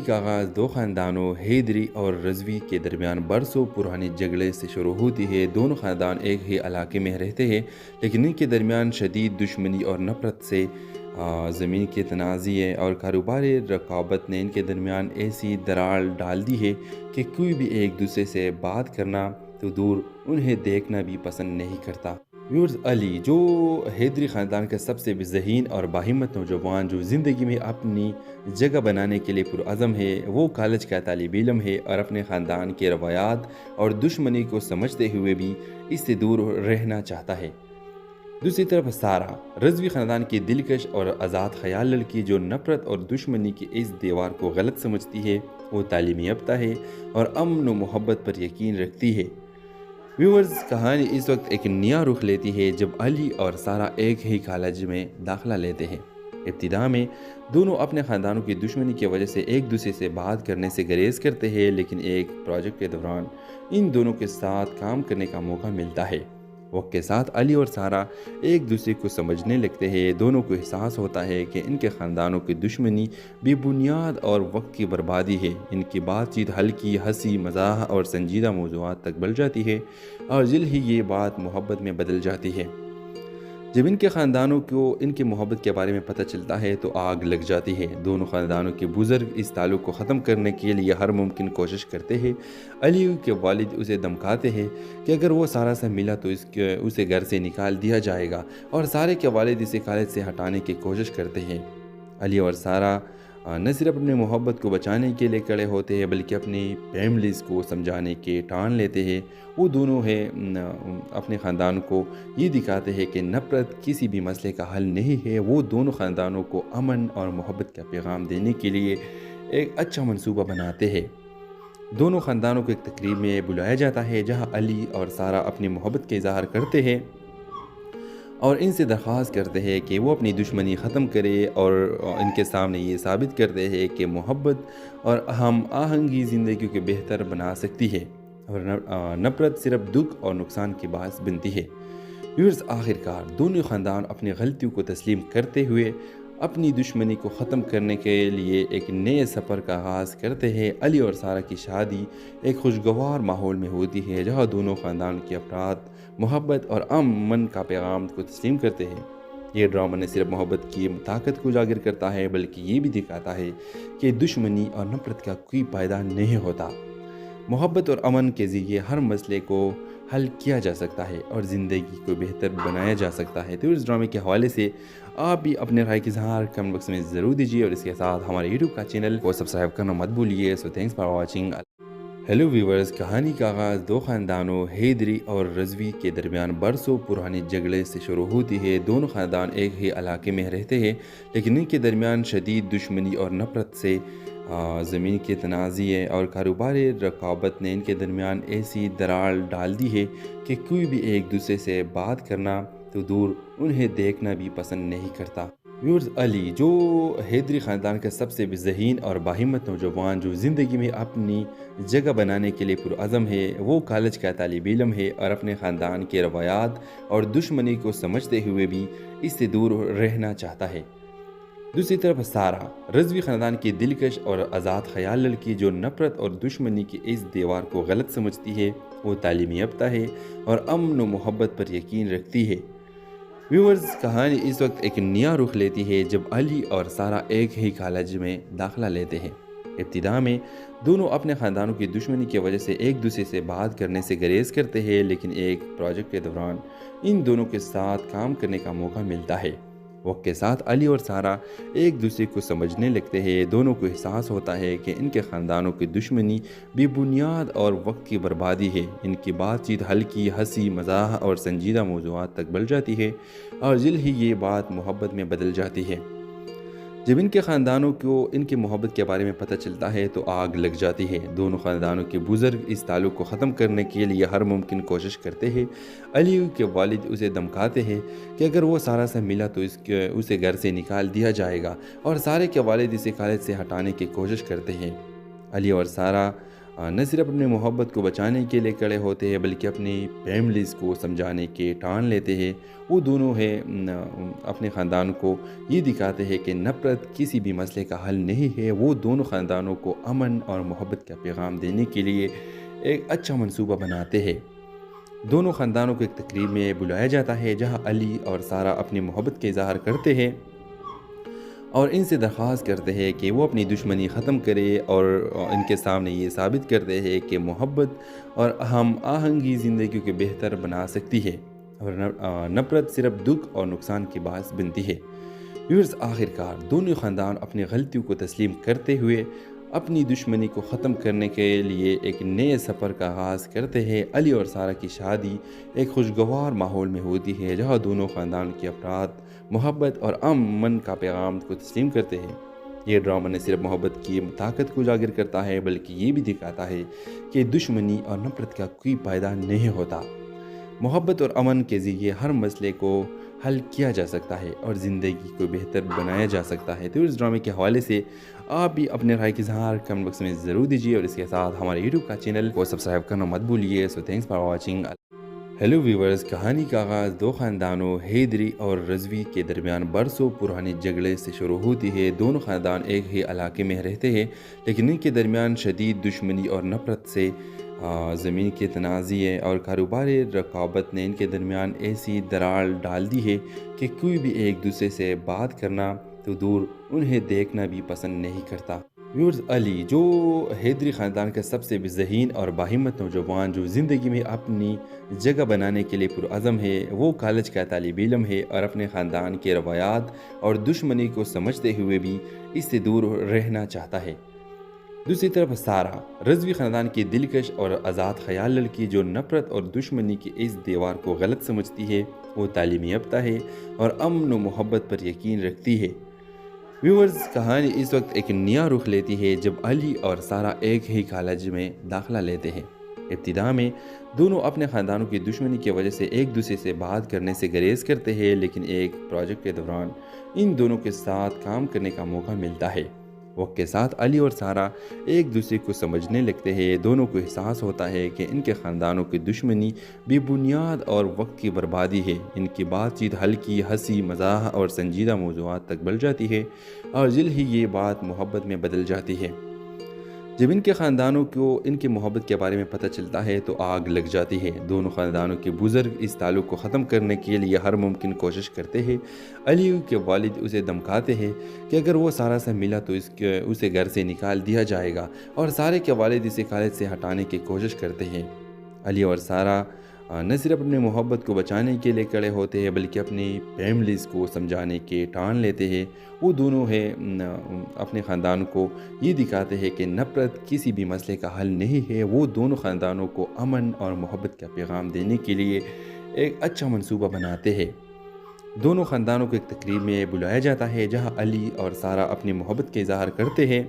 का आगाज़ दो ख़ानदानों हैदरी और रज़वी के दरमियान बरसों पुराने झगड़े से शुरू होती है। दोनों ख़ानदान एक ही इलाके में रहते हैं, लेकिन इनके दरमियान शदीद दुश्मनी और नफ़रत से ज़मीन के तनाज़े और कारोबारी रकाबत ने इनके दरमियान ऐसी दरार डाल दी है कि कोई भी एक दूसरे से बात करना तो दूर, उन्हें देखना भी पसंद नहीं करता। व्यूअर्स, अली जो हैदरी ख़ानदान का सबसे ज़हीन और बाहिम्मत नौजवान जो ज़िंदगी में अपनी जगह बनाने के लिए पुरअज़म है, वो कॉलेज का तालिब इल्म है और अपने ख़ानदान के रवायात और दुश्मनी को समझते हुए भी इससे दूर रहना चाहता है। दूसरी तरफ सारा रज़वी ख़ानदान की दिलकश और आज़ाद ख़याल लड़की जो नफ़रत और दुश्मनी की इस दीवार को गलत समझती है, वो तालीमी याफ्ता है और अमन व मोहब्बत पर यकीन रखती है। व्यूअर्स, कहानी इस वक्त एक नया रुख लेती है जब अली और सारा एक ही कॉलेज में दाखिला लेते हैं। इब्तिदा में दोनों अपने ख़ानदानों की दुश्मनी की वजह से एक दूसरे से बात करने से गुरेज करते हैं, लेकिन एक प्रोजेक्ट के दौरान इन दोनों के साथ काम करने का मौका मिलता है। वक्त के साथ अली और सारा एक दूसरे को समझने लगते हैं। दोनों को एहसास होता है कि इनके ख़ानदानों की दुश्मनी बेबुनियाद और वक्त की बर्बादी है। इनकी बातचीत हल्की, हंसी मज़ाक और संजीदा मौज़ूआत तक बढ़ जाती है और जल्द ही ये बात मोहब्बत में बदल जाती है। जब इनके ख़ानदानों को इनकी मोहब्बत के बारे में पता चलता है तो आग लग जाती है। दोनों ख़ानदानों के बुज़ुर्ग इस ताल्लुक़ को ख़त्म करने के लिए हर मुमकिन कोशिश करते हैं। अली के वालिद उसे धमकाते हैं कि अगर वो सारा से मिला तो उसे घर से निकाल दिया जाएगा, और सारे के वालिद इसे कॉलेज से हटाने की कोशिश करते हैं। अली और सारा न सिर्फ अपनी मोहब्बत को बचाने के लिए खड़े होते हैं, बल्कि अपनी फैमिलीज़ को समझाने के ठान लेते हैं। वो दोनों अपने ख़ानदान को ये दिखाते हैं कि नफ़रत किसी भी मसले का हल नहीं है। वो दोनों ख़ानदानों को अमन और मोहब्बत का पैगाम देने के लिए एक अच्छा मंसूबा बनाते हैं। दोनों ख़ानदानों को एक तकरीब में बुलाया जाता है जहाँ अली और सारा अपनी मोहब्बत का इज़हार करते हैं और इनसे दरख्वास्त करते हैं कि वो अपनी दुश्मनी ख़त्म करे और इनके सामने ये साबित करते हैं कि मोहब्बत और हम आहंगी ज़िंदगी को बेहतर बना सकती है और नफ़रत सिर्फ दुख और नुकसान की बात बनती है। व्यूअर्स, आखिरकार दोनों ख़ानदान अपनी गलतियों को तस्लीम करते हुए अपनी दुश्मनी को ख़त्म करने के लिए एक नए सफ़र का आगाज़ करते हैं। अली और सारा की शादी एक खुशगवार माहौल में होती है जहाँ दोनों ख़ानदान के अफराद मोहब्बत और अमन का पैगाम को तस्लीम करते हैं। ये ड्रामा न सिर्फ मोहब्बत की ताकत को उजागर करता है, बल्कि ये भी दिखाता है कि दुश्मनी और नफ़रत का कोई फ़ायदा नहीं होता। मोहब्बत और अमन के ज़रिए हर मसले को हल किया जा सकता है और ज़िंदगी को बेहतर बनाया जा सकता है। तो इस ड्रामे के हवाले से आप भी अपने राय की इज़हार कमेंट बॉक्स में ज़रूर दीजिए और इसके साथ हमारे यूट्यूब का चैनल को सब्सक्राइब करना मत भूलिए। So thanks for watching. Hello viewers, कहानी का आगाज़ दो ख़ानदानों हैदरी और रज़वी के दरमियान बरसों पुराने झगड़े से शुरू होती है। दोनों ख़ानदान एक ही इलाके में रहते हैं, लेकिन इनके दरमियान शदीद दुश्मनी और नफ़रत से ज़मीन के तनाज़े और कारोबारी रकाबत ने इनके दरमियान ऐसी दरार डाल दी है कि कोई भी एक दूसरे से बात करना तो दूर, उन्हें देखना भी पसंद नहीं करता। व्यूअर्स, अली जो हैदरी ख़ानदान का सबसे ज़हीन और बाहिम्मत नौजवान जो ज़िंदगी में अपनी जगह बनाने के लिए पुरअज़म है, वो कॉलेज का तालिब इल्म है और अपने ख़ानदान के रवायात और दुश्मनी को समझते हुए भी इससे दूर रहना चाहता है। दूसरी तरफ सारा रज़वी ख़ानदान की दिलकश और आज़ाद ख़याल लड़की जो नफ़रत और दुश्मनी की इस दीवार को गलत समझती है, वो तालीमी याफ्ता है और अमन व मोहब्बत पर यकीन रखती है। व्यूअर्स, कहानी इस वक्त एक नया रुख लेती है जब अली और सारा एक ही कॉलेज में दाखिला लेते हैं। इब्तिदा में दोनों अपने ख़ानदानों की दुश्मनी की वजह से एक दूसरे से बात करने से गुरेज करते हैं, लेकिन एक प्रोजेक्ट के दौरान इन दोनों के साथ काम करने का मौका मिलता है। वक्त के साथ अली और सारा एक दूसरे को समझने लगते हैं। दोनों को एहसास होता है कि इनके ख़ानदानों की दुश्मनी बेबुनियाद और वक्त की बर्बादी है। इनकी बातचीत हल्की, हंसी मज़ाक और संजीदा मौज़ूआत तक बढ़ जाती है और जल्द ही ये बात मोहब्बत में बदल जाती है। जब इनके ख़ानदानों को इनकी मोहब्बत के बारे में पता चलता है तो आग लग जाती है। दोनों ख़ानदानों के बुज़ुर्ग इस ताल्लुक़ को ख़त्म करने के लिए हर मुमकिन कोशिश करते हैं। अली के वालिद उसे धमकाते हैं कि अगर वो सारा से मिला तो उसे घर से निकाल दिया जाएगा, और सारे के वालिद इसे कॉलेज से हटाने की कोशिश करते हैं। अली और सारा نہ صرف اپنے محبت کو بچانے کے لیے کڑے ہوتے ہیں بلکہ اپنی فیملیز کو سمجھانے کے ٹان لیتے ہیں۔ وہ دونوں اپنے خاندان کو یہ دکھاتے ہیں کہ نفرت کسی بھی مسئلے کا حل نہیں ہے۔ وہ دونوں خاندانوں کو امن اور محبت کا پیغام دینے کے لیے ایک اچھا منصوبہ بناتے ہیں۔ دونوں خاندانوں کو ایک تقریب میں بلایا جاتا ہے جہاں علی اور سارہ اپنی محبت کا اظہار کرتے ہیں اور ان سے درخواست کرتے ہیں کہ وہ اپنی دشمنی ختم کرے اور ان کے سامنے یہ ثابت کرتے ہیں کہ محبت اور ہم آہنگی زندگی کو بہتر بنا سکتی ہے اور نفرت صرف دکھ اور نقصان کی باعث بنتی ہے۔ ویورز، آخر کار دونوں خاندان اپنی غلطیوں کو تسلیم کرتے ہوئے اپنی دشمنی کو ختم کرنے کے لیے ایک نئے سفر کا آغاز کرتے ہیں۔ علی اور سارہ کی شادی ایک خوشگوار ماحول میں ہوتی ہے جہاں دونوں خاندان کے افراد محبت اور امن کا پیغام کو تسلیم کرتے ہیں۔ یہ ڈرامہ نہ صرف محبت کی طاقت کو اجاگر کرتا ہے بلکہ یہ بھی دکھاتا ہے کہ دشمنی اور نفرت کا کوئی فائدہ نہیں ہوتا۔ محبت اور امن کے ذریعے ہر مسئلے کو حل کیا جا سکتا ہے اور زندگی کو بہتر بنایا جا سکتا ہے۔ تو اس ڈرامے کے حوالے سے آپ بھی اپنے رائے کا اظہار کمنٹ باکس میں ضرور دیجیے اور اس کے ساتھ ہمارے یوٹیوب کا چینل کو سبسکرائب کرنا مت بھولیے۔ So thanks for watching. Hello viewers, کہانی کا آغاز دو خاندانوں حیدری اور رضوی کے درمیان برسوں پرانے جھگڑے سے شروع ہوتی ہے۔ دونوں خاندان ایک ہی علاقے میں رہتے ہیں لیکن ان کے درمیان شدید دشمنی اور نفرت سے زمین کے تنازع اور کاروباری رقابت نے ان کے درمیان ایسی دراڑ ڈال دی ہے کہ کوئی بھی ایک دوسرے سے بات کرنا تو دور انہیں دیکھنا بھی پسند نہیں کرتا۔ ویورز، علی جو حیدری خاندان کا سب سے ذہین اور باہمت نوجوان جو زندگی میں اپنی جگہ بنانے کے لیے پرعزم ہے، وہ کالج کا طالب علم ہے اور اپنے خاندان کے روایات اور دشمنی کو سمجھتے ہوئے بھی اس سے دور رہنا چاہتا ہے۔ دوسری طرف سارہ، رضوی خاندان کی دلکش اور آزاد خیال لڑکی جو نفرت اور دشمنی کی اس دیوار کو غلط سمجھتی ہے، وہ تعلیم یافتہ ہے اور امن و محبت پر یقین رکھتی ہے۔ ویورز، کہانی اس وقت ایک نیا رخ لیتی ہے جب علی اور سارہ ایک ہی کالج میں داخلہ لیتے ہیں۔ ابتدا میں دونوں اپنے خاندانوں کی دشمنی کی وجہ سے ایک دوسرے سے بات کرنے سے گریز کرتے ہیں، لیکن ایک پروجیکٹ کے دوران ان دونوں کے ساتھ کام کرنے کا موقع ملتا ہے۔ وقت کے ساتھ علی اور سارہ ایک دوسرے کو سمجھنے لگتے ہیں۔ دونوں کو احساس ہوتا ہے کہ ان کے خاندانوں کی دشمنی بے بنیاد اور وقت کی بربادی ہے۔ ان کی بات چیت ہلکی ہنسی مزاح اور سنجیدہ موضوعات تک بڑھ جاتی ہے اور جلد ہی یہ بات محبت میں بدل جاتی ہے۔ جب ان کے خاندانوں کو ان کی محبت کے بارے میں پتہ چلتا ہے تو آگ لگ جاتی ہے۔ دونوں خاندانوں کے بزرگ اس تعلق کو ختم کرنے کے لیے ہر ممکن کوشش کرتے ہیں۔ علی کے والد اسے دھمکاتے ہیں کہ اگر وہ سارہ سے ملا تو اسے گھر سے نکال دیا جائے گا اور سارہ کے والد اسے کالج سے ہٹانے کی کوشش کرتے ہیں۔ علی اور سارہ نہ صرف اپنے محبت کو بچانے کے لیے کڑے ہوتے ہیں بلکہ اپنی فیملیز کو سمجھانے کے ٹان لیتے ہیں۔ وہ دونوں اپنے خاندان کو یہ دکھاتے ہیں کہ نفرت کسی بھی مسئلے کا حل نہیں ہے۔ وہ دونوں خاندانوں کو امن اور محبت کا پیغام دینے کے لیے ایک اچھا منصوبہ بناتے ہیں۔ دونوں خاندانوں کو ایک تقریب میں بلایا جاتا ہے جہاں علی اور سارہ اپنی محبت کا اظہار کرتے ہیں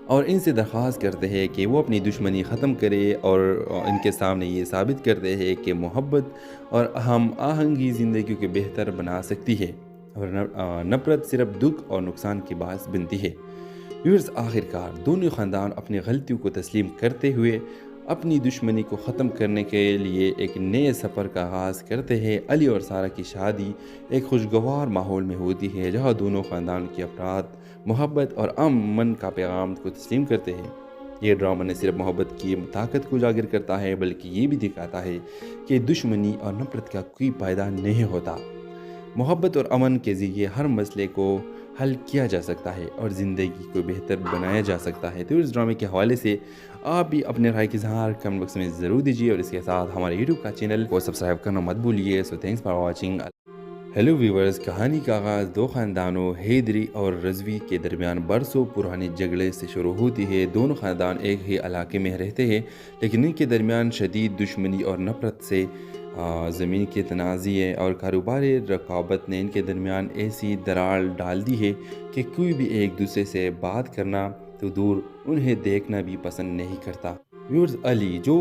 اور ان سے درخواست کرتے ہیں کہ وہ اپنی دشمنی ختم کرے اور ان کے سامنے یہ ثابت کرتے ہیں کہ محبت اور ہم آہنگی زندگی کو بہتر بنا سکتی ہے اور نفرت صرف دکھ اور نقصان کی باعث بنتی ہے۔ ویورز، آخر کار دونوں خاندان اپنی غلطیوں کو تسلیم کرتے ہوئے اپنی دشمنی کو ختم کرنے کے لیے ایک نئے سفر کا آغاز کرتے ہیں۔ علی اور سارہ کی شادی ایک خوشگوار ماحول میں ہوتی ہے جہاں دونوں خاندان کے افراد محبت اور امن کا پیغام کو تسلیم کرتے ہیں۔ یہ ڈرامہ نہ صرف محبت کی طاقت کو اجاگر کرتا ہے بلکہ یہ بھی دکھاتا ہے کہ دشمنی اور نفرت کا کوئی فائدہ نہیں ہوتا۔ محبت اور امن کے ذریعے ہر مسئلے کو حل کیا جا سکتا ہے اور زندگی کو بہتر بنایا جا سکتا ہے۔ تو اس ڈرامے کے حوالے سے آپ بھی اپنے رائے کا اظہار کمنٹ باکس میں ضرور دیجیے اور اس کے ساتھ ہمارے یوٹیوب کا چینل کو سبسکرائب کرنا مت بھولیے۔ So thanks for watching. Hello viewers, کہانی کا آغاز دو خاندانوں حیدری اور رضوی کے درمیان برسوں پرانے جھگڑے سے شروع ہوتی ہے۔ دونوں خاندان ایک ہی علاقے میں رہتے ہیں لیکن ان کے درمیان شدید دشمنی اور نفرت سے زمین کے تنازع اور کاروباری رقابت نے ان کے درمیان ایسی دراڑ ڈال دی ہے کہ کوئی بھی ایک دوسرے سے بات کرنا تو دور انہیں دیکھنا بھی پسند نہیں کرتا۔ व्यूअर्स अली जो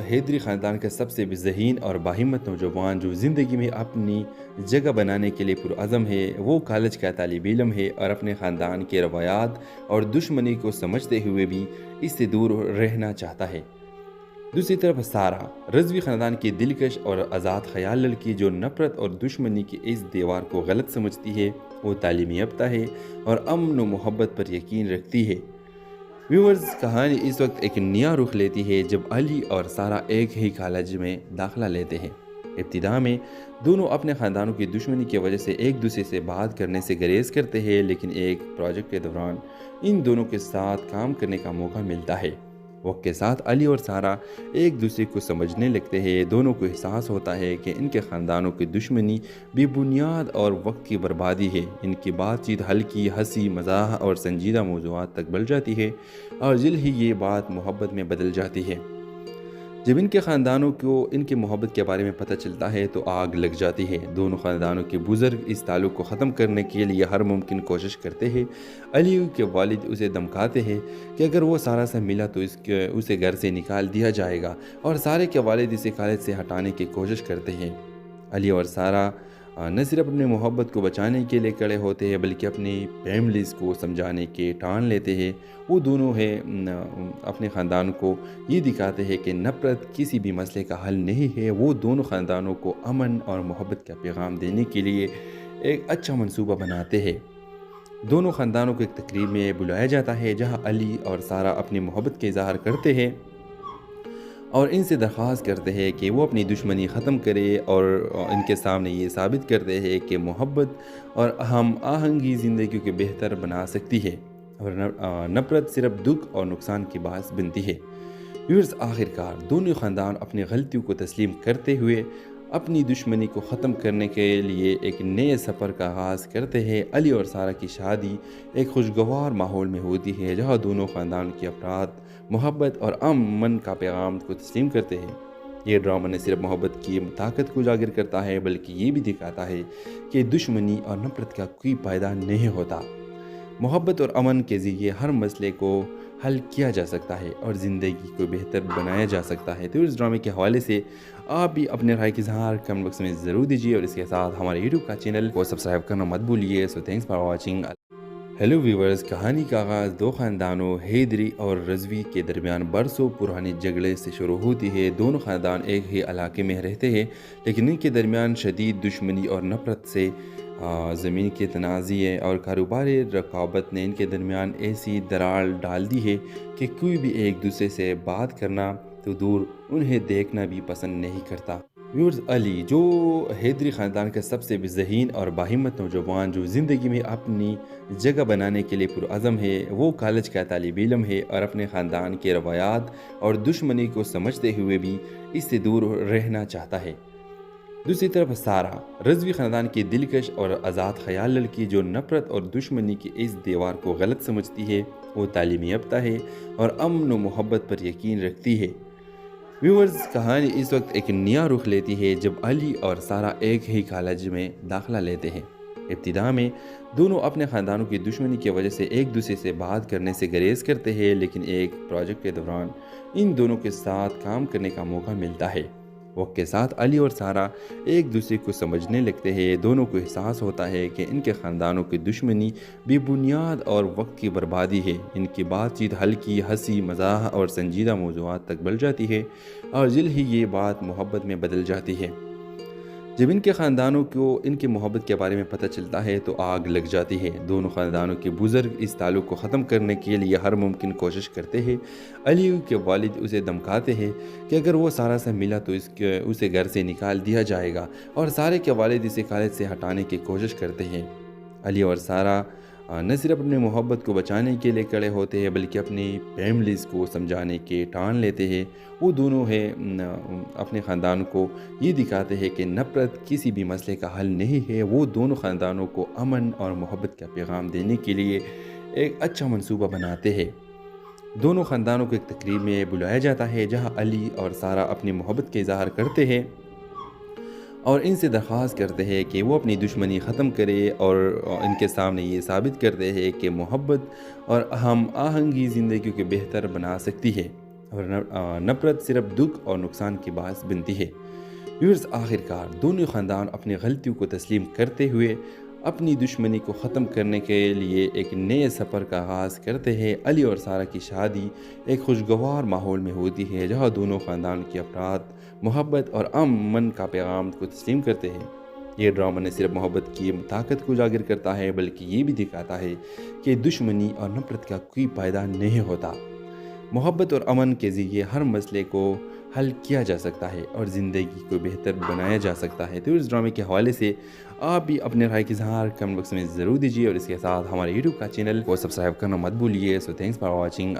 हैदरी ख़ानदान का सबसे ज़हीन और बाहिम्मत नौजवान जो ज़िंदगी में अपनी जगह बनाने के लिए पुरअज़म है, वो कॉलेज का तालिब इल्म है और अपने ख़ानदान के रवायात और दुश्मनी को समझते हुए भी इससे दूर रहना चाहता है। दूसरी तरफ सारा रज़वी ख़ानदान की दिलकश और आज़ाद ख़याल लड़की जो नफ़रत और दुश्मनी की इस दीवार को गलत समझती है, वो तालीम याफ्ता है और अमन व मोहब्बत पर यकीन रखती है। व्यूअर्स कहानी इस वक्त एक नया रुख लेती है जब अली और सारा एक ही कॉलेज में दाखिला लेते हैं। इब्तिदा में दोनों अपने ख़ानदानों की दुश्मनी की वजह से एक दूसरे से बात करने से गुरेज करते हैं, लेकिन एक प्रोजेक्ट के दौरान इन दोनों के साथ काम करने का मौका मिलता है। वक्त के साथ अली और सारा एक दूसरे को समझने लगते हैं। दोनों को एहसास होता है कि इनके ख़ानदानों की दुश्मनी बेबुनियाद और वक्त की बर्बादी है। इनकी बातचीत हल्की हंसी मज़ाक और संजीदा मौज़ूआत तक बढ़ जाती है और जल्द ही ये बात मोहब्बत में बदल जाती है। जब इनके ख़ानदानों को इनकी मोहब्बत के बारे में पता चलता है तो आग लग जाती है। दोनों ख़ानदानों के बुज़ुर्ग इस ताल्लुक़ को ख़त्म करने के लिए हर मुमकिन कोशिश करते हैं। अली के वालिद उसे धमकाते हैं कि अगर वो सारा से मिला तो उसे घर से निकाल दिया जाएगा, और सारे के वालिद इसे कॉलेज से हटाने की कोशिश करते हैं। अली और सारा न सिर्फ अपनी मोहब्बत को बचाने के लिए खड़े होते हैं बल्कि अपनी फैमिलीज़ को समझाने के ठान लेते हैं। वो दोनों अपने ख़ानदान को ये दिखाते हैं कि नफ़रत किसी भी मसले का हल नहीं है। वो दोनों ख़ानदानों को अमन और मोहब्बत का पैगाम देने के लिए एक अच्छा मंसूबा बनाते हैं। दोनों ख़ानदानों को एक तकरीब में बुलाया जाता है जहाँ अली और सारा अपनी मोहब्बत का इज़हार करते हैं और इनसे दरख्वास्त करते हैं कि वो अपनी दुश्मनी ख़त्म करे और इनके सामने ये साबित करते हैं कि मोहब्बत और हम आहंगी ज़िंदगी को बेहतर बना सकती है और नफ़रत सिर्फ दुख और नुकसान की बात बनती है। व्यूअर्स आखिरकार दोनों ख़ानदान अपनी गलतियों को तस्लीम करते हुए अपनी दुश्मनी को ख़त्म करने के लिए एक नए सफ़र का आगाज़ करते हैं। अली और सारा की शादी एक खुशगवार माहौल में होती है जहाँ दोनों ख़ानदान के अफराद मोहब्बत और अमन का पैगाम को तस्लीम करते हैं। ये ड्रामा न सिर्फ मोहब्बत की ताकत को उजागर करता है बल्कि ये भी दिखाता है कि दुश्मनी और नफ़रत का कोई फ़ायदा नहीं होता। मोहब्बत और अमन के ज़रिए हर मसले को हल किया जा सकता है और ज़िंदगी को बेहतर बनाया जा सकता है। तो इस ड्रामे के हवाले से आप भी अपने राय की इज़हार कमेंट बॉक्स में ज़रूर दीजिए और इसके साथ हमारे यूट्यूब का चैनल को सब्सक्राइब करना मत भूलिए। So thanks for watching. Hello viewers, कहानी का आगाज़ दो ख़ानदानों हैदरी और रज़वी के दरमियान बरसों पुराने झगड़े से शुरू होती है। दोनों ख़ानदान एक ही इलाके में रहते हैं, लेकिन इनके दरमियान शदीद दुश्मनी और नफ़रत से ज़मीन के तनाज़े और कारोबारी रकाबत ने इनके दरमियान ऐसी दरार डाल दी है कि कोई भी एक दूसरे से बात करना तो दूर उन्हें देखना भी पसंद नहीं करता। व्यूअर्स अली जो हैदरी ख़ानदान का सबसे ज़हीन और बाहिम्मत नौजवान जो ज़िंदगी में अपनी जगह बनाने के लिए पुरअज़म है, वो कॉलेज का तालिब इल्म है और अपने ख़ानदान के रवायात और दुश्मनी को समझते हुए भी इससे दूर रहना चाहता है। दूसरी तरफ सारा रज़वी ख़ानदान की दिलकश और आज़ाद ख़याल लड़की जो नफ़रत और दुश्मनी की इस दीवार को गलत समझती है, वो तालीम याफ्ता है और अमन व मोहब्बत पर यकीन रखती है। व्यूअर्स कहानी इस वक्त एक नया रुख लेती है जब अली और सारा एक ही कॉलेज में दाखिला लेते हैं। इब्तिदा में दोनों अपने ख़ानदानों की दुश्मनी की वजह से एक दूसरे से बात करने से गुरेज करते हैं, लेकिन एक प्रोजेक्ट के दौरान इन दोनों के साथ काम करने का मौका मिलता है। वक्त के साथ अली और सारा एक दूसरे को समझने लगते हैं। दोनों को एहसास होता है कि इनके ख़ानदानों की दुश्मनी बेबुनियाद और वक्त की बर्बादी है। इनकी बातचीत हल्की हंसी मज़ाक और संजीदा मौज़ूआत तक बढ़ जाती है और जल्द ही ये बात मोहब्बत में बदल जाती है। जब इनके ख़ानदानों को इनकी मोहब्बत के बारे में पता चलता है तो आग लग जाती है। दोनों ख़ानदानों के बुज़ुर्ग इस ताल्लुक़ को ख़त्म करने के लिए हर मुमकिन कोशिश करते हैं। अली के वालिद उसे धमकाते हैं कि अगर वो सारा से मिला तो उसे घर से निकाल दिया जाएगा, और सारे के वालिद इसे कॉलेज से हटाने की कोशिश करते हैं। अली और सारा न सिर्फ अपनी मोहब्बत को बचाने के लिए खड़े होते हैं बल्कि अपनी फैमिलीज़ को समझाने के ठान लेते हैं। वो दोनों अपने ख़ानदान को ये दिखाते हैं कि नफ़रत किसी भी मसले का हल नहीं है। वो दोनों ख़ानदानों को अमन और मोहब्बत का पैगाम देने के लिए एक अच्छा मंसूबा बनाते हैं। दोनों ख़ानदानों को एक तकरीब में बुलाया जाता है जहाँ अली और सारा अपनी मोहब्बत का इज़हार करते हैं और इनसे दरख्वास्त करते हैं कि वो अपनी दुश्मनी ख़त्म करे और इनके सामने ये साबित करते हैं कि मोहब्बत और हम आहंगी ज़िंदगी को बेहतर बना सकती है اور نفرت صرف دکھ اور نقصان کے باعث بنتی ہے۔ ویورز، آخر کار دونوں خاندان اپنی غلطیوں کو تسلیم کرتے ہوئے اپنی دشمنی کو ختم کرنے کے لیے ایک نئے سفر کا آغاز کرتے ہیں۔ علی اور سارہ کی شادی ایک خوشگوار ماحول میں ہوتی ہے جہاں دونوں خاندان کے افراد محبت اور امن کا پیغام کو تسلیم کرتے ہیں۔ یہ ڈرامہ نہ صرف محبت کی طاقت کو اجاگر کرتا ہے بلکہ یہ بھی دکھاتا ہے کہ دشمنی اور نفرت کا کوئی فائدہ نہیں ہوتا۔ محبت اور امن کے ذریعے ہر مسئلے کو حل کیا جا سکتا ہے اور زندگی کو بہتر بنایا جا سکتا ہے۔ تو اس ڈرامے کے حوالے سے آپ بھی اپنے رائے کی اظہار کمنٹ باکس میں ضرور دیجیے اور اس کے ساتھ ہمارے یوٹیوب کا چینل کو سبسکرائب کرنا مت بھولیے۔ So thanks for watching.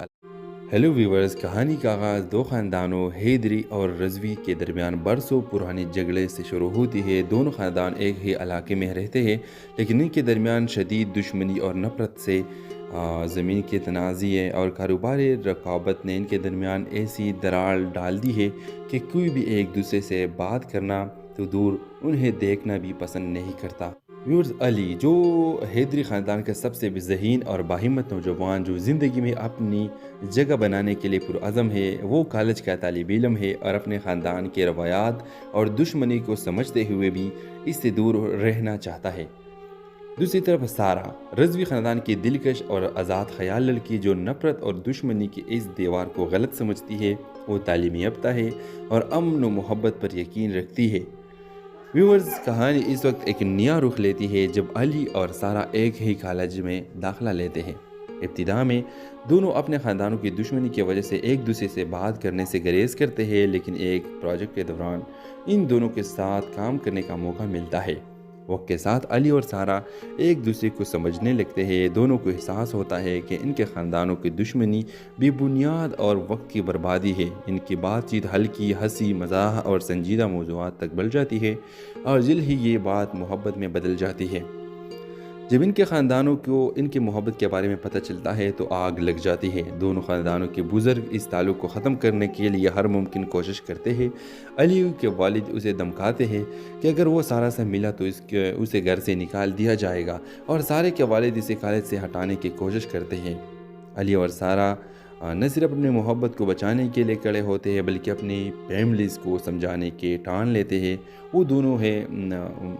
Hello viewers, کہانی کا آغاز دو خاندانوں حیدری اور رضوی کے درمیان برسوں پرانے جھگڑے سے شروع ہوتی ہے۔ دونوں خاندان ایک ہی علاقے میں رہتے ہیں لیکن ان کے درمیان شدید دشمنی اور نفرت سے زمین کے تنازع اور کاروباری رقابت نے ان کے درمیان ایسی دراڑ ڈال دی ہے کہ کوئی بھی ایک دوسرے سے بات کرنا تو دور انہیں دیکھنا بھی پسند نہیں کرتا۔ ویورز، علی جو حیدری خاندان کا سب سے ذہین اور باہمت نوجوان جو زندگی میں اپنی جگہ بنانے کے لیے پرعزم ہے، وہ کالج کا طالب علم ہے اور اپنے خاندان کے روایات اور دشمنی کو سمجھتے ہوئے بھی اس سے دور رہنا چاہتا ہے۔ دوسری طرف سارہ، رضوی خاندان کی دلکش اور آزاد خیال لڑکی جو نفرت اور دشمنی کی اس دیوار کو غلط سمجھتی ہے، وہ تعلیم یافتہ ہے اور امن و محبت پر یقین رکھتی ہے۔ ویورز، کہانی اس وقت ایک نیا رخ لیتی ہے جب علی اور سارہ ایک ہی کالج میں داخلہ لیتے ہیں۔ ابتدا میں دونوں اپنے خاندانوں کی دشمنی کی وجہ سے ایک دوسرے سے بات کرنے سے گریز کرتے ہیں، لیکن ایک پروجیکٹ کے دوران ان دونوں کے ساتھ کام کرنے کا موقع ملتا ہے۔ وقت کے ساتھ علی اور سارہ ایک دوسرے کو سمجھنے لگتے ہیں۔ دونوں کو احساس ہوتا ہے کہ ان کے خاندانوں کی دشمنی بے بنیاد اور وقت کی بربادی ہے۔ ان کی بات چیت ہلکی، ہنسی مزاح اور سنجیدہ موضوعات تک بڑھ جاتی ہے اور جلد ہی یہ بات محبت میں بدل جاتی ہے۔ جب ان کے خاندانوں کو ان کی محبت کے بارے میں پتہ چلتا ہے تو آگ لگ جاتی ہے۔ دونوں خاندانوں کے بزرگ اس تعلق کو ختم کرنے کے لیے ہر ممکن کوشش کرتے ہیں۔ علی کے والد اسے دھمکاتے ہیں کہ اگر وہ سارہ سے ملا تو اسے گھر سے نکال دیا جائے گا، اور سارہ کے والد اسے کالج سے ہٹانے کی کوشش کرتے ہیں۔ علی اور سارہ نہ صرف اپنی محبت کو بچانے کے لیے کھڑے ہوتے ہیں بلکہ اپنی فیملیز کو سمجھانے کے ٹان لیتے ہیں۔ وہ دونوں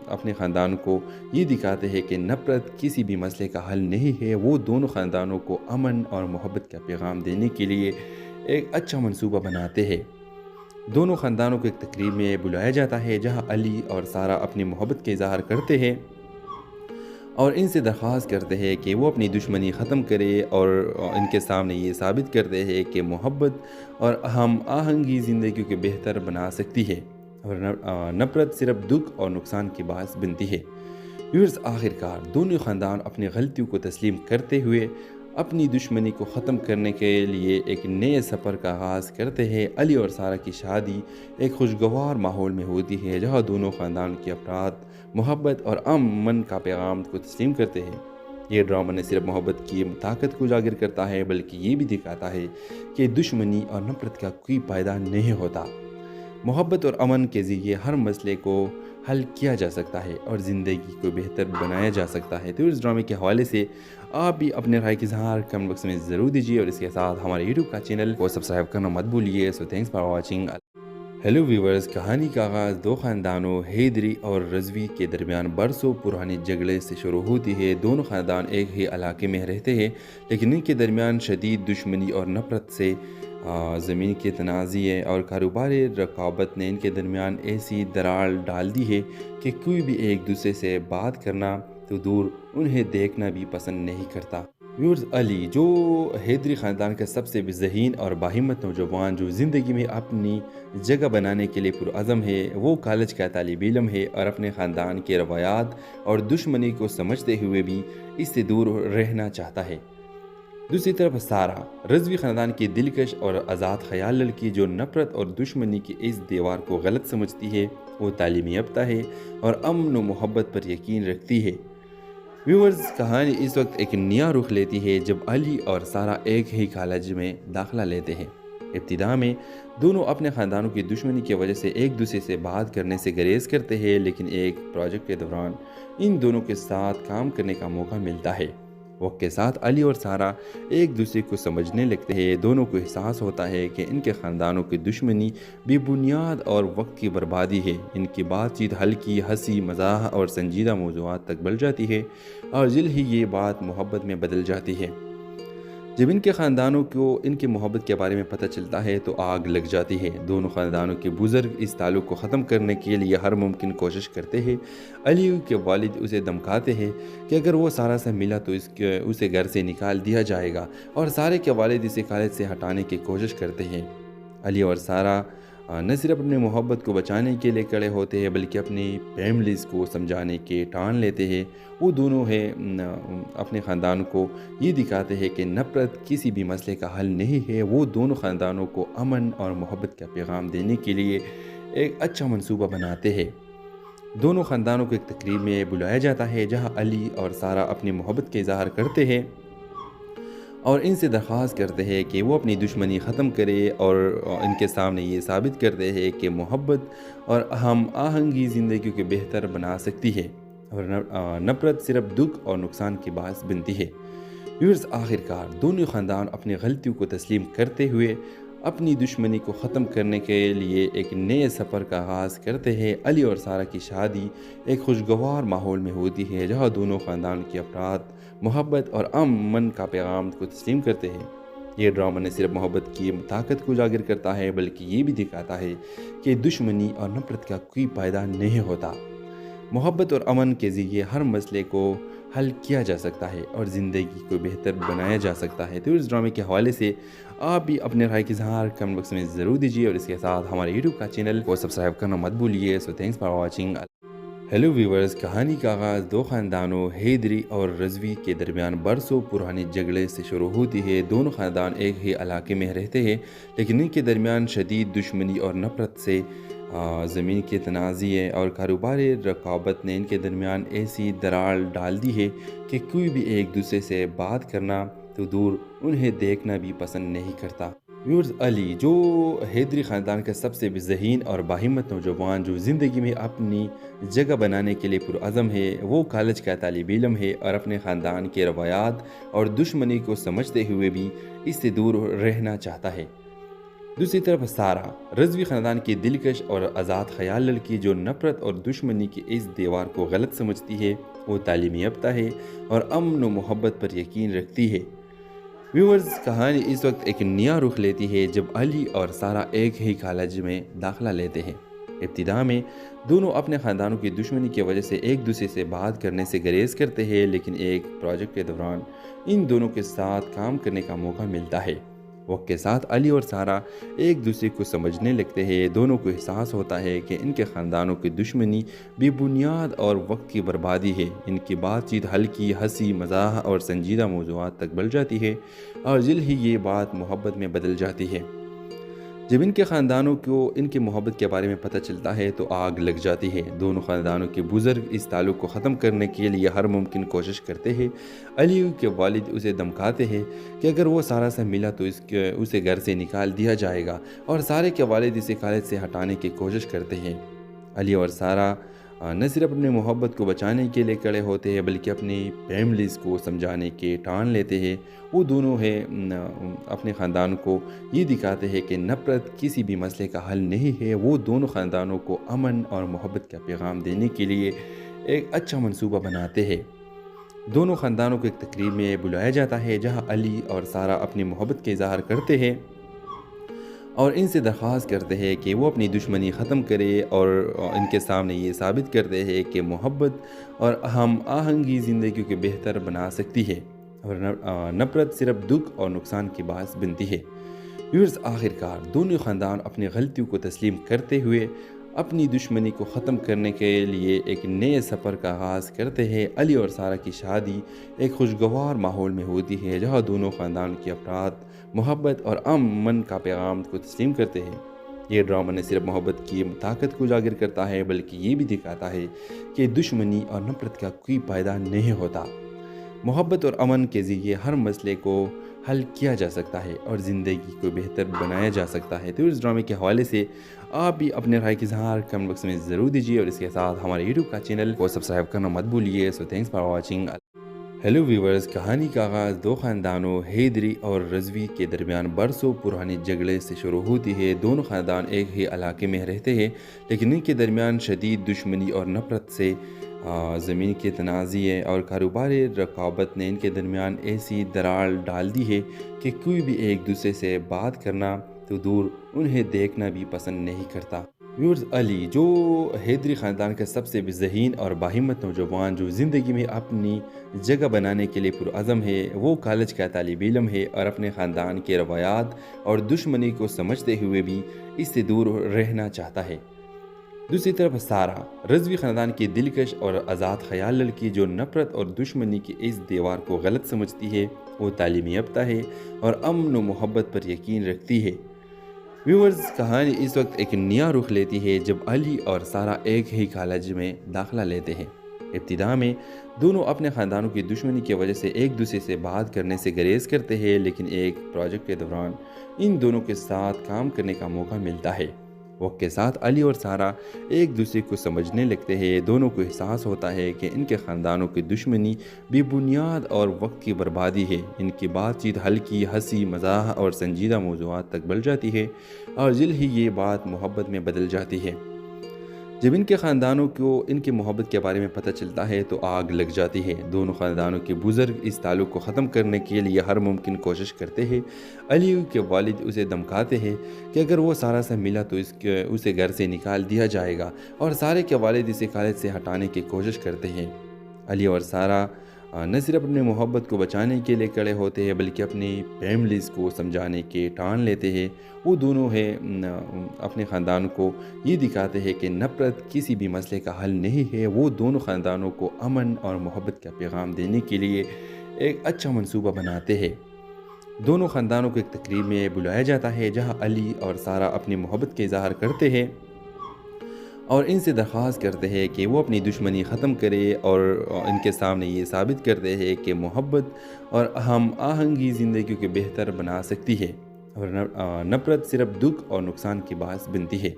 اپنے خاندان کو یہ دکھاتے ہیں کہ نفرت کسی بھی مسئلے کا حل نہیں ہے۔ وہ دونوں خاندانوں کو امن اور محبت کا پیغام دینے کے لیے ایک اچھا منصوبہ بناتے ہیں۔ دونوں خاندانوں کو ایک تقریب میں بلایا جاتا ہے جہاں علی اور سارہ اپنی محبت کا اظہار کرتے ہیں اور ان سے درخواست کرتے ہیں کہ وہ اپنی دشمنی ختم کرے اور ان کے سامنے یہ ثابت کرتے ہیں کہ محبت اور ہم آہنگی زندگی کو بہتر بنا سکتی ہے اور نفرت صرف دکھ اور نقصان کے باعث بنتی ہے۔ ویورز، آخر کار دونوں خاندان اپنی غلطیوں کو تسلیم کرتے ہوئے اپنی دشمنی کو ختم کرنے کے لیے ایک نئے سفر کا آغاز کرتے ہیں۔ علی اور سارہ کی شادی ایک خوشگوار ماحول میں ہوتی ہے جہاں دونوں خاندان کے افراد محبت اور امن کا پیغام کو تسلیم کرتے ہیں۔ یہ ڈرامہ نہ صرف محبت کی طاقت کو اجاگر کرتا ہے بلکہ یہ بھی دکھاتا ہے کہ دشمنی اور نفرت کا کوئی فائدہ نہیں ہوتا۔ محبت اور امن کے ذریعے ہر مسئلے کو حل کیا جا سکتا ہے اور زندگی کو بہتر بنایا جا سکتا ہے۔ تو اس ڈرامے کے حوالے سے آپ بھی اپنے رائے کی اظہار کمنٹ باکس میں ضرور دیجیے اور اس کے ساتھ ہمارے یوٹیوب کا چینل کو سبسکرائب کرنا مت بھولیے۔ So thanks for watching. Hello viewers, کہانی کا آغاز دو خاندانوں حیدری اور رضوی کے درمیان برسوں پرانے جھگڑے سے شروع ہوتی ہے۔ دونوں خاندان ایک ہی علاقے میں رہتے ہیں لیکن ان کے درمیان شدید دشمنی اور نفرت سے زمین کے تنازع اور کاروباری رقابت نے ان کے درمیان ایسی دراڑ ڈال دی ہے کہ کوئی بھی ایک دوسرے سے بات کرنا تو دور انہیں دیکھنا بھی پسند نہیں کرتا۔ ویورز، علی جو حیدری خاندان کا سب سے ذہین اور باہمت نوجوان جو زندگی میں اپنی جگہ بنانے کے لیے پرعزم ہے، وہ کالج کا طالب علم ہے اور اپنے خاندان کے روایات اور دشمنی کو سمجھتے ہوئے بھی اس سے دور رہنا چاہتا ہے۔ دوسری طرف سارہ، رضوی خاندان کی دلکش اور آزاد خیال لڑکی جو نفرت اور دشمنی کی اس دیوار کو غلط سمجھتی ہے، وہ تعلیم یافتہ ہے اور امن و محبت پر یقین رکھتی ہے۔ ویورز، کہانی اس وقت ایک نیا رخ لیتی ہے جب علی اور سارہ ایک ہی کالج میں داخلہ لیتے ہیں۔ ابتدا میں دونوں اپنے خاندانوں کی دشمنی کی وجہ سے ایک دوسرے سے بات کرنے سے گریز کرتے ہیں، لیکن ایک پروجیکٹ کے دوران ان دونوں کے ساتھ کام کرنے کا موقع ملتا ہے۔ वक्त के साथ अली और सारा एक दूसरे को समझने लगते हैं। दोनों को एहसास होता है कि इनके ख़ानदानों की दुश्मनी बेबुनियाद और वक्त की बर्बादी है। इनकी बातचीत हल्की, हंसी मजाक और संजीदा मौज़ूआत तक बढ़ जाती है और जल्द ही ये बात मोहब्बत में बदल जाती है। जब इनके ख़ानदानों को इनकी मोहब्बत के बारे में पता चलता है तो आग लग जाती है। दोनों ख़ानदानों के बुज़ुर्ग इस ताल्लुक़ को ख़त्म करने के लिए हर मुमकिन कोशिश करते हैं। अली के वालिद उसे धमकाते हैं कि अगर वो सारा से मिला तो उसे घर से निकाल दिया जाएगा और सारे के वालिद इसे कॉलेज से हटाने की कोशिश करते हैं। अली और सारा न सिर्फ अपनी मोहब्बत को बचाने के लिए खड़े होते हैं बल्कि अपनी फैमिलीज़ को समझाने के ठान लेते हैं। वो दोनों अपने ख़ानदान को ये दिखाते हैं कि नफ़रत किसी भी मसले का हल नहीं है। वो दोनों ख़ानदानों को अमन और मोहब्बत का पैगाम देने के लिए एक अच्छा मंसूबा बनाते हैं। दोनों ख़ानदानों को एक तकरीब में बुलाया जाता है जहाँ अली और सारा अपनी मोहब्बत का इज़हार करते हैं और इनसे दरख्वास्त करते हैं कि वो अपनी दुश्मनी ख़त्म करे और इनके सामने ये साबित करते हैं कि मोहब्बत और हम आहंगी ज़िंदगी को बेहतर बना सकती है और नफ़रत सिर्फ दुख और नुकसान के बायस बनती है। व्यूअर्स, आखिरकार दोनों ख़ानदान अपनी गलतियों को तस्लीम करते हुए अपनी दुश्मनी को ख़त्म करने के लिए एक नए सफ़र का आगाज़ करते हैं। अली और सारा की शादी एक खुशगवार माहौल में होती है जहाँ दोनों ख़ानदान के अफराद मोहब्बत और अमन का पैगाम को तस्लीम करते हैं। ये ड्रामा न सिर्फ मोहब्बत की ताकत को उजागर करता है बल्कि ये भी दिखाता है कि दुश्मनी और नफ़रत का कोई फ़ायदा नहीं होता। मोहब्बत और अमन के ज़रिए हर मसले को हल किया जा सकता है और ज़िंदगी को बेहतर बनाया जा सकता है। तो इस ड्रामे के हवाले से आप भी अपने राय की इज़हार कमेंट बॉक्स में ज़रूर दीजिए और इसके साथ हमारे यूट्यूब का चैनल को सब्सक्राइब करना मत भूलिए। So thanks for watching. Hello viewers, कहानी का आगाज़ दो ख़ानदानों हैदरी और रज़वी के दरमियान बरसों पुराने झगड़े से शुरू होती है। दोनों ख़ानदान एक ही इलाके में रहते हैं लेकिन इनके दरमियान शदीद दुश्मनी और नफ़रत से ज़मीन के तनाज़े और कारोबारी रकाबत ने इनके दरमियान ऐसी दरार डाल दी है कि कोई भी एक दूसरे से बात करना तो दूर उन्हें देखना भी पसंद नहीं करता। व्यूअर्स, अली जो हैदरी ख़ानदान का सबसे ज़हीन और बाहिम्मत नौजवान जो ज़िंदगी में अपनी जगह बनाने के लिए पुरअज़म है, वो कॉलेज का तालिब इल्म है और अपने ख़ानदान के रवायात और दुश्मनी को समझते हुए भी इससे दूर रहना चाहता है। दूसरी तरफ सारा रज़वी ख़ानदान की दिलकश और आज़ाद ख़याल लड़की जो नफ़रत और दुश्मनी की इस दीवार को गलत समझती है। वो तालीमी याफ्ता है और अमन व मोहब्बत पर यकीन रखती है। व्यूअर्स, कहानी इस वक्त एक नया रुख लेती है जब अली और सारा एक ही कॉलेज में दाखिला लेते हैं। इब्तिदा में दोनों अपने ख़ानदानों की दुश्मनी की वजह से एक दूसरे से बात करने से गुरेज करते हैं, लेकिन एक प्रोजेक्ट के दौरान इन दोनों के साथ काम करने का मौका मिलता है। वक्त के साथ अली और सारा एक दूसरे को समझने लगते हैं। दोनों को एहसास होता है कि इनके ख़ानदानों की दुश्मनी बेबुनियाद और वक्त की बर्बादी है। इनकी बातचीत हल्की, हंसी मजाक और संजीदा मौज़ूआत तक बढ़ जाती है और जल्द ही ये बात मोहब्बत में बदल जाती है। जब इनके ख़ानदानों को इनकी मोहब्बत के बारे में पता चलता है तो आग लग जाती है। दोनों ख़ानदानों के बुज़ुर्ग इस ताल्लुक़ को ख़त्म करने के लिए हर मुमकिन कोशिश करते हैं। अली के वालिद उसे धमकाते हैं कि अगर वो सारा से मिला तो उसे घर से निकाल दिया जाएगा और सारे के वालिद इसे कॉलेज से हटाने की कोशिश करते हैं। अली और सारा न सिर्फ अपनी मोहब्बत को बचाने के लिए खड़े होते हैं बल्कि अपनी फैमिलीज़ को समझाने के ठान लेते हैं। वो दोनों अपने ख़ानदान को ये दिखाते हैं कि नफ़रत किसी भी मसले का हल नहीं है। वो दोनों ख़ानदानों को अमन और मोहब्बत का पैगाम देने के लिए एक अच्छा मंसूबा बनाते हैं। दोनों ख़ानदानों को एक तकरीब में बुलाया जाता है जहाँ अली और सारा अपनी मोहब्बत का इज़हार करते हैं और इनसे दरख्वास्त करते हैं कि वो अपनी दुश्मनी ख़त्म करे और इनके सामने ये साबित करते हैं कि मोहब्बत और हम आहंगी ज़िंदगी को बेहतर बना सकती है और नफ़रत सिर्फ दुख और नुकसान के बायस बनती है। व्यूअर्स, आखिरकार दोनों ख़ानदान अपनी गलतियों को तस्लीम करते हुए अपनी दुश्मनी को ख़त्म करने के लिए एक नए सफ़र का आगाज़ करते हैं। अली और सारा की शादी एक खुशगवार माहौल में होती है जहाँ दोनों ख़ानदान के अफराद मोहब्बत और अमन का पैगाम को तस्लीम करते हैं। ये ड्रामा न सिर्फ मोहब्बत की ताकत को उजागर करता है बल्कि ये भी दिखाता है कि दुश्मनी और नफ़रत का कोई फ़ायदा नहीं होता। मोहब्बत और अमन के ज़रिए हर मसले को हल किया जा सकता है और ज़िंदगी को बेहतर बनाया जा सकता है। तो इस ड्रामे के हवाले से आप भी अपने राय की इज़हार कमेंट बॉक्स में ज़रूर दीजिए और इसके साथ हमारे यूट्यूब का चैनल को सब्सक्राइब करना मत भूलिए। So thanks for watching. Hello viewers, कहानी का आगाज़ दो ख़ानदानों हैदरी और रज़वी के दरमियान बरसों पुराने झगड़े से शुरू होती है। दोनों ख़ानदान एक ही इलाके में रहते हैं, लेकिन इनके दरमियान शदीद दुश्मनी और नफ़रत से ज़मीन के तनाज़े और कारोबारी रकाबत ने इनके दरमियान ऐसी दरार डाल दी है कि कोई भी एक दूसरे से बात करना तो दूर, उन्हें देखना भी पसंद नहीं करता। व्यूअर्स, अली जो हैदरी ख़ानदान का सबसे ज़हीन और बाहिम्मत नौजवान जो ज़िंदगी में अपनी जगह बनाने के लिए पुरअज़म है, वो कॉलेज का तालिब इल्म है और अपने ख़ानदान के रवायात और दुश्मनी को समझते हुए भी इससे दूर रहना चाहता है। दूसरी तरफ सारा, रज़वी ख़ानदान की दिलकश और आज़ाद ख़याल लड़की जो नफ़रत और दुश्मनी की इस दीवार को गलत समझती है, वो तालीमी याफ्ता है और अमन व मोहब्बत पर यकीन रखती है। व्यूअर्स, कहानी इस वक्त एक नया रुख लेती है जब अली और सारा एक ही कॉलेज में दाखिला लेते हैं। इब्तिदा में दोनों अपने ख़ानदानों की दुश्मनी की वजह से एक दूसरे से बात करने से गुरेज करते हैं, लेकिन एक प्रोजेक्ट के दौरान इन दोनों के साथ काम करने का मौका मिलता है। वक्त के साथ अली और सारा एक दूसरे को समझने लगते हैं। दोनों को एहसास होता है कि इनके ख़ानदानों की दुश्मनी बेबुनियाद और वक्त की बर्बादी है। इनकी बातचीत हल्की, हंसी मज़ाक और संजीदा मौज़ूआत तक बढ़ जाती है और जल्द ही ये बात मोहब्बत में बदल जाती है। जब इनके ख़ानदानों को इनकी मोहब्बत के बारे में पता चलता है तो आग लग जाती है। दोनों ख़ानदानों के बुज़ुर्ग इस ताल्लुक़ को ख़त्म करने के लिए हर मुमकिन कोशिश करते हैं। अली के वालिद उसे धमकाते हैं कि अगर वो सारा से मिला तो उसे घर से निकाल दिया जाएगा, और सारे के वालिद इसे कॉलेज से हटाने की कोशिश करते हैं। अली और सारा न सिर्फ अपनी मोहब्बत को बचाने के लिए खड़े होते हैं, बल्कि अपनी फैमिलीज़ को समझाने के ठान लेते हैं। वो दोनों अपने ख़ानदान को ये दिखाते हैं कि नफ़रत किसी भी मसले का हल नहीं है। वो दोनों ख़ानदानों को अमन और मोहब्बत का पैगाम देने के लिए एक अच्छा मंसूबा बनाते हैं। दोनों ख़ानदानों को एक तकरीब में बुलाया जाता है जहाँ अली और सारा अपनी मोहब्बत का इज़हार करते हैं और इनसे दरख्वास्त करते हैं कि वो अपनी दुश्मनी ख़त्म करे और इनके सामने ये साबित करते हैं कि मोहब्बत और हम आहंगी ज़िंदगी को बेहतर बना सकती है और नफ़रत सिर्फ दुख और नुकसान की बात बनती है।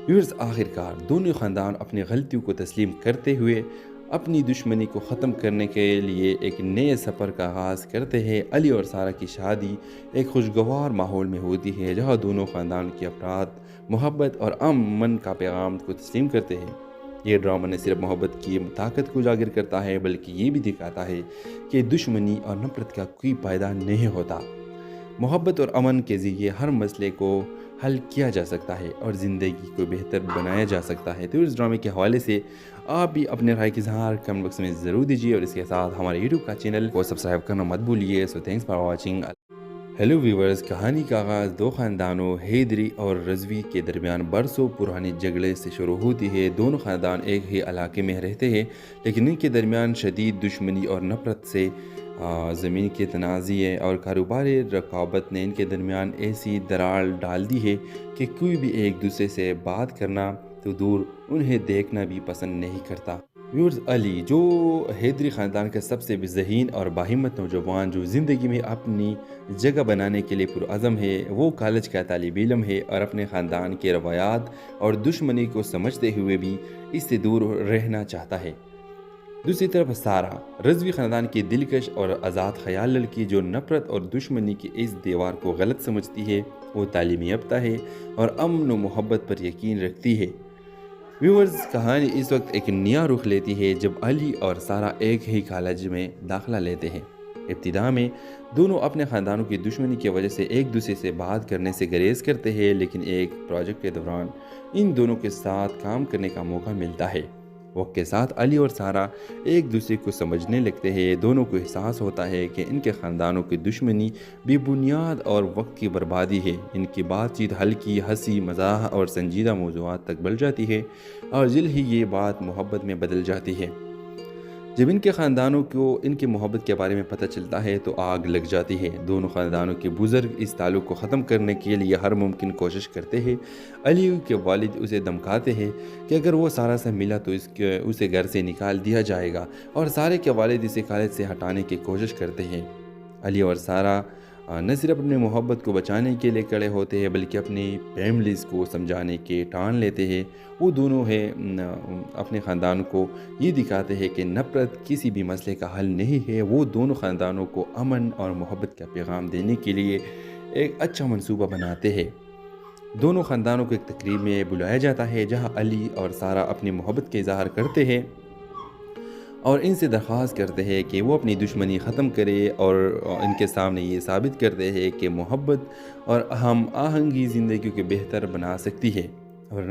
व्यूअर्स, आखिरकार दोनों ख़ानदान अपनी गलतियों को तस्लीम करते हुए अपनी दुश्मनी को ख़त्म करने के लिए एक नए सफ़र का आगाज़ करते हैं। अली और सारा की शादी एक खुशगवार माहौल में होती है जहाँ दोनों ख़ानदान के अफराद मोहब्बत और अमन का पैगाम को तस्लीम करते हैं। ये ड्रामा न सिर्फ मोहब्बत की ताकत को उजागर करता है, बल्कि ये भी दिखाता है कि दुश्मनी और नफ़रत का कोई फ़ायदा नहीं होता। मोहब्बत और अमन के ज़रिए हर मसले को हल किया जा सकता है और ज़िंदगी को बेहतर बनाया जा सकता है। तो इस ड्रामे के हवाले से आप भी अपने राय की इज़हार कमेंट बॉक्स में ज़रूर दीजिए और इसके साथ हमारे यूट्यूब का चैनल को सब्सक्राइब करना मत भूलिए। So thanks for watching. Hello viewers, कहानी का आगाज़ दो ख़ानदानों हैदरी और रज़वी के दरमियान बरसों पुराने झगड़े से शुरू होती है। दोनों ख़ानदान एक ही इलाके में रहते हैं, लेकिन इनके दरमियान शदीद दुश्मनी और नफ़रत से ज़मीन के तनाज़े और कारोबारी रकाबत ने इनके दरमियान ऐसी दरार डाल दी है कि कोई भी एक दूसरे से बात करना तो दूर, उन्हें देखना भी पसंद नहीं करता। व्यूअर्स, अली जो हैदरी ख़ानदान का सबसे ज़हीन और बाहिम्मत नौजवान जो ज़िंदगी में अपनी जगह बनाने के लिए पुरअज़म है, वो कॉलेज का तालिब इल्म है और अपने ख़ानदान के रवायात और दुश्मनी को समझते हुए भी इससे दूर रहना चाहता है। दूसरी तरफ सारा, रज़वी ख़ानदान की दिलकश और आज़ाद ख़याल लड़की जो नफ़रत और दुश्मनी की इस दीवार को गलत समझती है, वो तालीमी याफ्ता है और अमन व मोहब्बत पर यकीन रखती है। व्यूअर्स, कहानी इस वक्त एक नया रुख लेती है जब अली और सारा एक ही कॉलेज में दाखिला लेते हैं। इब्तिदा में दोनों अपने ख़ानदानों की दुश्मनी की वजह से एक दूसरे से बात करने से गुरेज करते हैं, लेकिन एक प्रोजेक्ट के दौरान इन दोनों के साथ काम करने का मौका मिलता है। वक्त के साथ अली और सारा एक दूसरे को समझने लगते हैं। दोनों को एहसास होता है कि इनके ख़ानदानों की दुश्मनी बेबुनियाद और वक्त की बर्बादी है। इनकी बातचीत हल्की, हंसी मज़ाक और संजीदा मौज़ूआत तक बढ़ जाती है और जल्द ही ये बात मोहब्बत में बदल जाती है। जब इनके ख़ानदानों को इनकी मोहब्बत के बारे में पता चलता है तो आग लग जाती है। दोनों ख़ानदानों के बुज़ुर्ग इस ताल्लुक़ को ख़त्म करने के लिए हर मुमकिन कोशिश करते हैं। अली के वालिद उसे धमकाते हैं कि अगर वो सारा से मिला तो उसे घर से निकाल दिया जाएगा, और सारे के वालिद इसे कॉलेज से हटाने की कोशिश करते हैं। अली और सारा نہ صرف اپنی محبت کو بچانے کے لیے کڑے ہوتے ہیں بلکہ اپنی فیملیز کو سمجھانے کے ٹان لیتے ہیں۔ وہ دونوں اپنے خاندان کو یہ دکھاتے ہیں کہ نفرت کسی بھی مسئلے کا حل نہیں ہے۔ وہ دونوں خاندانوں کو امن اور محبت کا پیغام دینے کے لیے ایک اچھا منصوبہ بناتے ہیں۔ دونوں خاندانوں کو ایک تقریب میں بلایا جاتا ہے جہاں علی اور سارہ اپنی محبت کا اظہار کرتے ہیں اور ان سے درخواست کرتے ہیں کہ وہ اپنی دشمنی ختم کرے اور ان کے سامنے یہ ثابت کرتے ہیں کہ محبت اور ہم آہنگی زندگی کو بہتر بنا سکتی ہے اور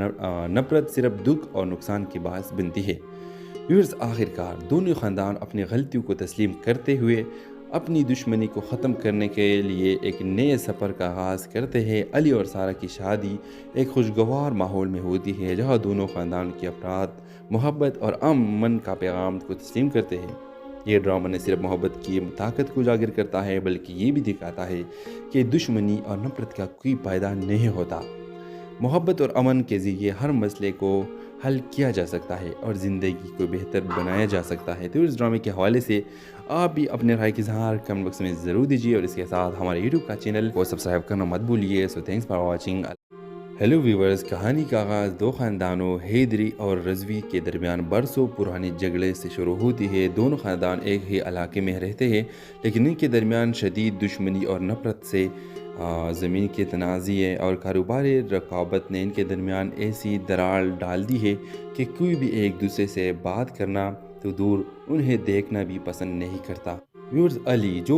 نفرت صرف دکھ اور نقصان کی باعث بنتی ہے۔ ویورز، آخر کار دونوں خاندان اپنی غلطیوں کو تسلیم کرتے ہوئے اپنی دشمنی کو ختم کرنے کے لیے ایک نئے سفر کا آغاز کرتے ہیں۔ علی اور سارہ کی شادی ایک خوشگوار ماحول میں ہوتی ہے جہاں دونوں خاندان کے افراد محبت اور امن کا پیغام کو تسلیم کرتے ہیں۔ یہ ڈرامہ نہ صرف محبت کی طاقت کو اجاگر کرتا ہے بلکہ یہ بھی دکھاتا ہے کہ دشمنی اور نفرت کا کوئی فائدہ نہیں ہوتا۔ محبت اور امن کے ذریعے ہر مسئلے کو حل کیا جا سکتا ہے اور زندگی کو بہتر بنایا جا سکتا ہے۔ تو اس ڈرامے کے حوالے سے آپ بھی اپنے رائے کا اظہار کمنٹ باکس میں ضرور دیجیے اور اس کے ساتھ ہمارے یوٹیوب کا چینل کو سبسکرائب کرنا مت بھولیے۔ So thanks for watching. Hello viewers, کہانی کا آغاز دو خاندانوں حیدری اور رضوی کے درمیان برسوں پرانے جھگڑے سے شروع ہوتی ہے۔ دونوں خاندان ایک ہی علاقے میں رہتے ہیں لیکن ان کے درمیان شدید دشمنی اور نفرت سے زمین کے تنازع اور کاروباری رقابت نے ان کے درمیان ایسی دراڑ ڈال دی ہے کہ کوئی بھی ایک دوسرے سے بات کرنا تو دور انہیں دیکھنا بھی پسند نہیں کرتا۔ ویورز، علی جو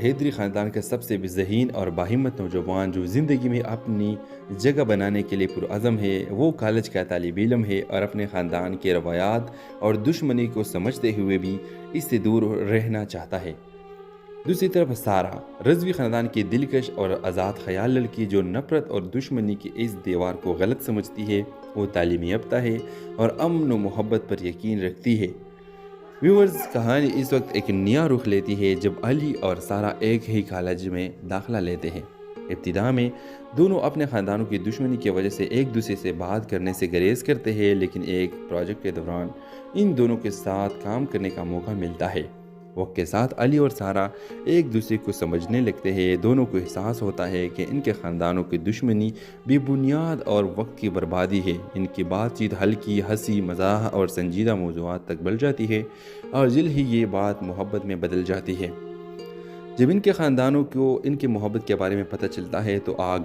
حیدری خاندان کا سب سے ذہین اور باہمت نوجوان جو زندگی میں اپنی جگہ بنانے کے لیے پرعزم ہے، وہ کالج کا طالب علم ہے اور اپنے خاندان کے روایات اور دشمنی کو سمجھتے ہوئے بھی اس سے دور رہنا چاہتا ہے۔ دوسری طرف سارہ، رضوی خاندان کی دلکش اور آزاد خیال لڑکی جو نفرت اور دشمنی کی اس دیوار کو غلط سمجھتی ہے۔ وہ تعلیم یافتہ ہے اور امن و محبت پر یقین رکھتی ہے۔ ویورز، کہانی اس وقت ایک نیا رخ لیتی ہے جب علی اور سارہ ایک ہی کالج میں داخلہ لیتے ہیں۔ ابتدا میں دونوں اپنے خاندانوں کی دشمنی کی وجہ سے ایک دوسرے سے بات کرنے سے گریز کرتے ہیں لیکن ایک پروجیکٹ کے دوران ان دونوں کے ساتھ کام کرنے کا موقع ملتا ہے۔ وقت کے ساتھ علی اور سارہ ایک دوسرے کو سمجھنے لگتے ہیں۔ دونوں کو احساس ہوتا ہے کہ ان کے خاندانوں کی دشمنی بے بنیاد اور وقت کی بربادی ہے۔ ان کی بات چیت ہلکی ہنسی مزاح اور سنجیدہ موضوعات تک بڑھ جاتی ہے اور جلد ہی یہ بات محبت میں بدل جاتی ہے۔ جب ان کے خاندانوں کو ان کی محبت کے بارے میں پتہ چلتا ہے تو آگ